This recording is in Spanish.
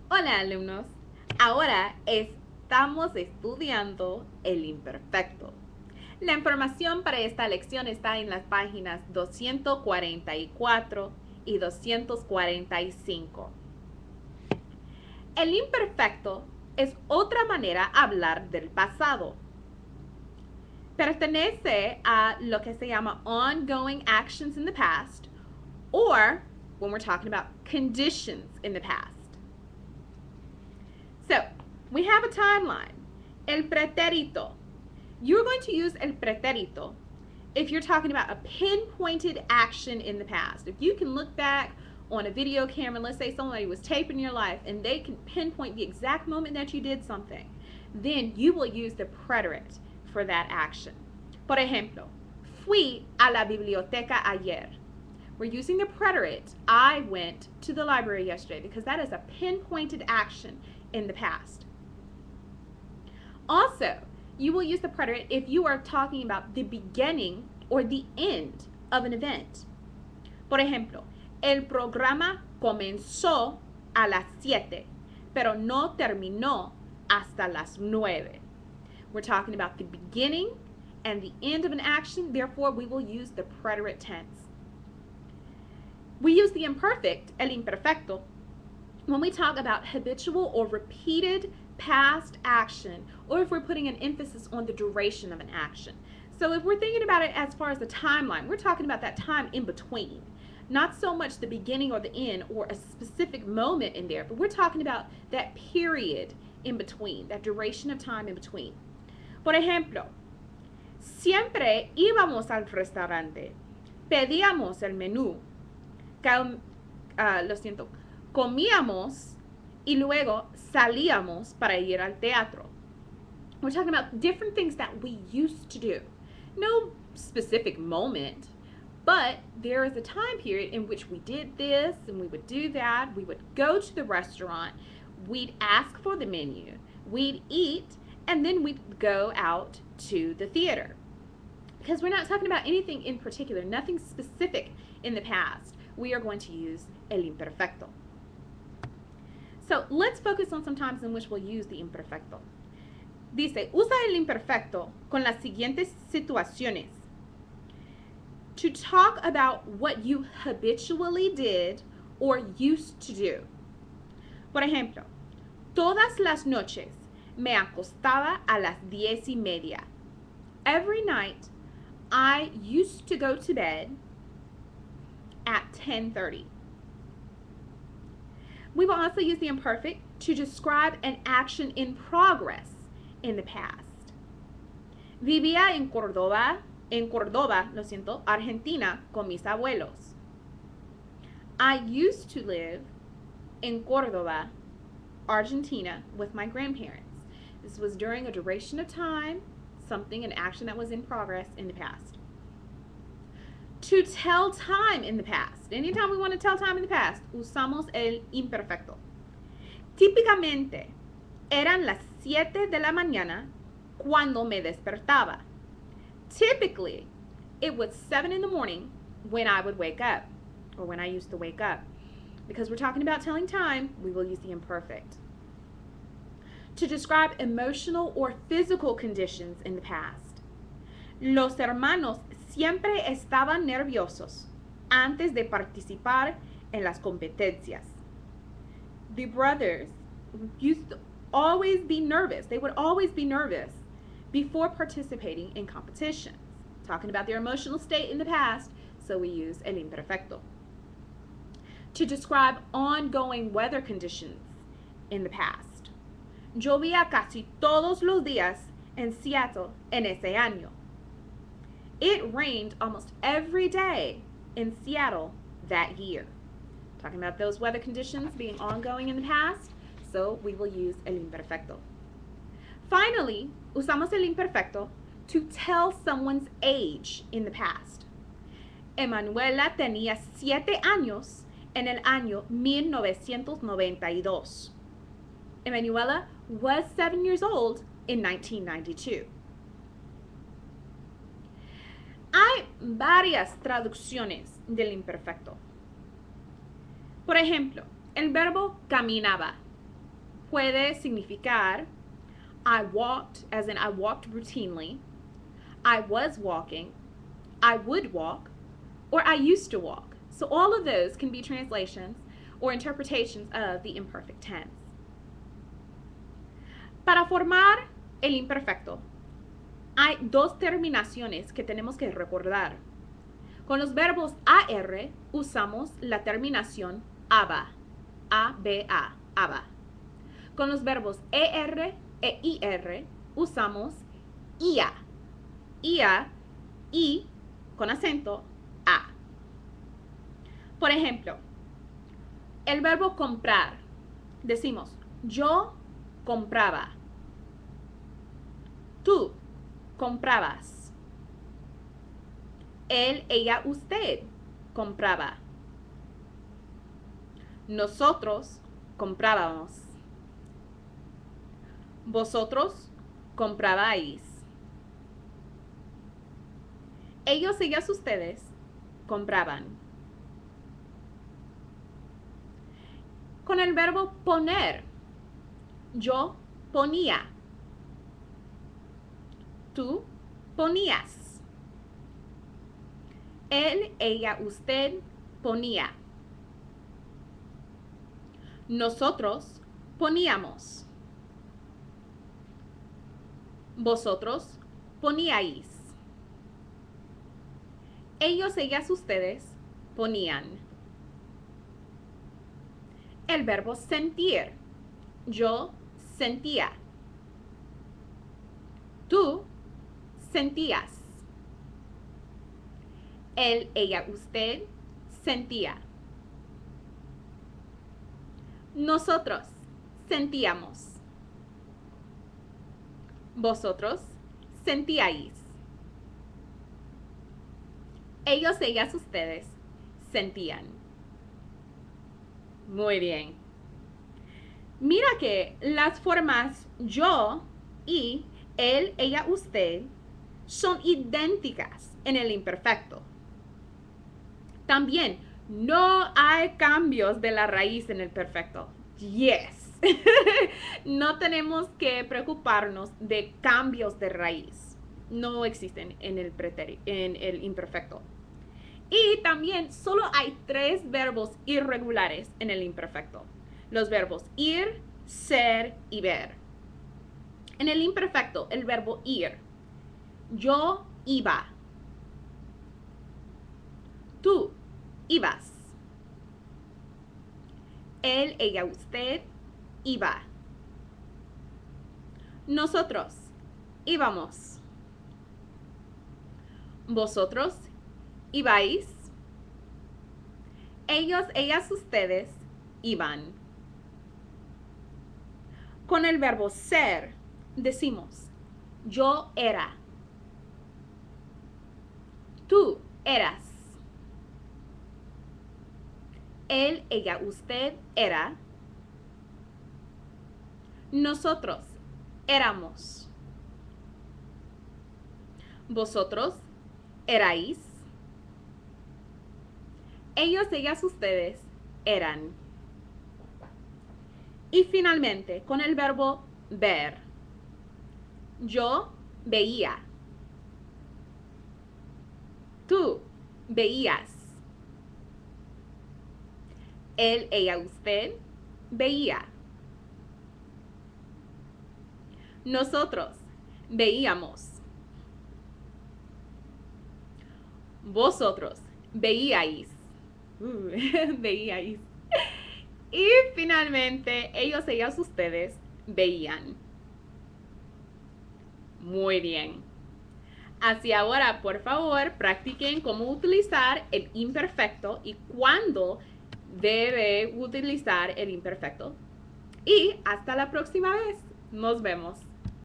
Hola alumnos, ahora estamos estudiando el imperfecto. La información para esta lección está en las páginas 244 y 245. El imperfecto es otra manera de hablar del pasado. Pertenece a lo que se llama ongoing actions in the past, or when we're talking about conditions in the past. So, we have a timeline. El pretérito. You're going to use el pretérito if you're talking about a pinpointed action in the past. If you can look back on a video camera, let's say somebody was taping your life and they can pinpoint the exact moment that you did something, then you will use the preterite for that action. Por ejemplo, fui a la biblioteca ayer. We're using the preterite, I went to the library yesterday, because that is a pinpointed action in the past. Also, you will use the preterite if you are talking about the beginning or the end of an event. Por ejemplo, el programa comenzó a las 7, pero no terminó hasta las 9. We're talking about the beginning and the end of an action, therefore we will use the preterite tense. We use the imperfect, el imperfecto, when we talk about habitual or repeated past action, or if we're putting an emphasis on the duration of an action. So if we're thinking about it as far as the timeline, we're talking about that time in between. Not so much the beginning or the end or a specific moment in there, but we're talking about that period in between, that duration of time in between. Por ejemplo, siempre íbamos al restaurante, pedíamos el menú, comíamos y luego salíamos para ir al teatro. We're talking about different things that we used to do. No specific moment, but there is a time period in which we did this and we would do that. We would go to the restaurant, we'd ask for the menu, we'd eat, and then we'd go out to the theater. Because we're not talking about anything in particular, nothing specific in the past. We are going to use el imperfecto. So let's focus on some times in which we'll use the imperfecto. Dice, usa el imperfecto con las siguientes situaciones. To talk about what you habitually did or used to do. Por ejemplo, todas las noches me acostaba a las 10:30. Every night I used to go to bed at 10:30. We will also use the imperfect to describe an action in progress in the past. Vivía en Córdoba, Argentina, con mis abuelos. I used to live in Córdoba, Argentina, with my grandparents. This was during a duration of time, an action that was in progress in the past. To tell time in the past. Anytime we want to tell time in the past, usamos el imperfecto. Típicamente, eran las 7 de la mañana cuando me despertaba. Typically, it was 7 in the morning when I would wake up, or when I used to wake up. Because we're talking about telling time, we will use the imperfect. To describe emotional or physical conditions in the past. Los hermanos siempre estaban nerviosos antes de participar en las competencias. The brothers used to always be nervous. They would always be nervous before participating in competitions. Talking about their emotional state in the past, so we use el imperfecto. To describe ongoing weather conditions in the past. Llovía casi todos los días en Seattle en ese año. It rained almost every day in Seattle that year. Talking about those weather conditions being ongoing in the past, so we will use el imperfecto. Finally, usamos el imperfecto to tell someone's age in the past. Emanuela tenía 7 años en el año 1992. Emanuela was 7 years old in 1992. Hay varias traducciones del imperfecto. Por ejemplo, el verbo caminaba. puede significar I walked, as in I walked routinely, I was walking, I would walk, or I used to walk. So all of those can be translations or interpretations of the imperfect tense. Para formar el imperfecto, hay dos terminaciones que tenemos que recordar. Con los verbos AR usamos la terminación ABA, A-B-A, ABA. Con los verbos ER e IR usamos IA, IA, I con acento A. Por ejemplo, el verbo comprar, decimos yo compraba, tú comprabas, él, ella, usted compraba, nosotros comprábamos, vosotros comprabais, ellos, ellas, ustedes compraban. Con el verbo poner, yo ponía, tú ponías, él, ella, usted ponía, nosotros poníamos, vosotros poníais, ellos, ellas, ustedes ponían. El verbo sentir, yo sentía, tú sentías, él, ella, usted sentía, nosotros sentíamos, vosotros sentíais, ellos, ellas, ustedes sentían. Muy bien. Mira que las formas yo y él, ella, usted son idénticas en el imperfecto. También no hay cambios de la raíz en el perfecto. Yes. No tenemos que preocuparnos de cambios de raíz. No existen en el imperfecto. Y también solo hay 3 verbos irregulares en el imperfecto. Los verbos ir, ser y ver. En el imperfecto, el verbo ir. Yo iba. Tú ibas. Él, ella, usted iba. Nosotros íbamos. Vosotros ibais. Ellos, ellas, ustedes iban. Con el verbo ser decimos yo era. Tú eras. Él, ella, usted era. Nosotros éramos. Vosotros erais. Ellos, ellas, ustedes eran. Y finalmente, con el verbo ver. Yo veía. Tú veías. Él, ella, usted veía. Nosotros veíamos. Vosotros veíais. Veíais. Y finalmente, ellos, ellas, ustedes veían. Muy bien. Así ahora, por favor, practiquen cómo utilizar el imperfecto y cuándo debe utilizar el imperfecto. Y hasta la próxima vez. Nos vemos.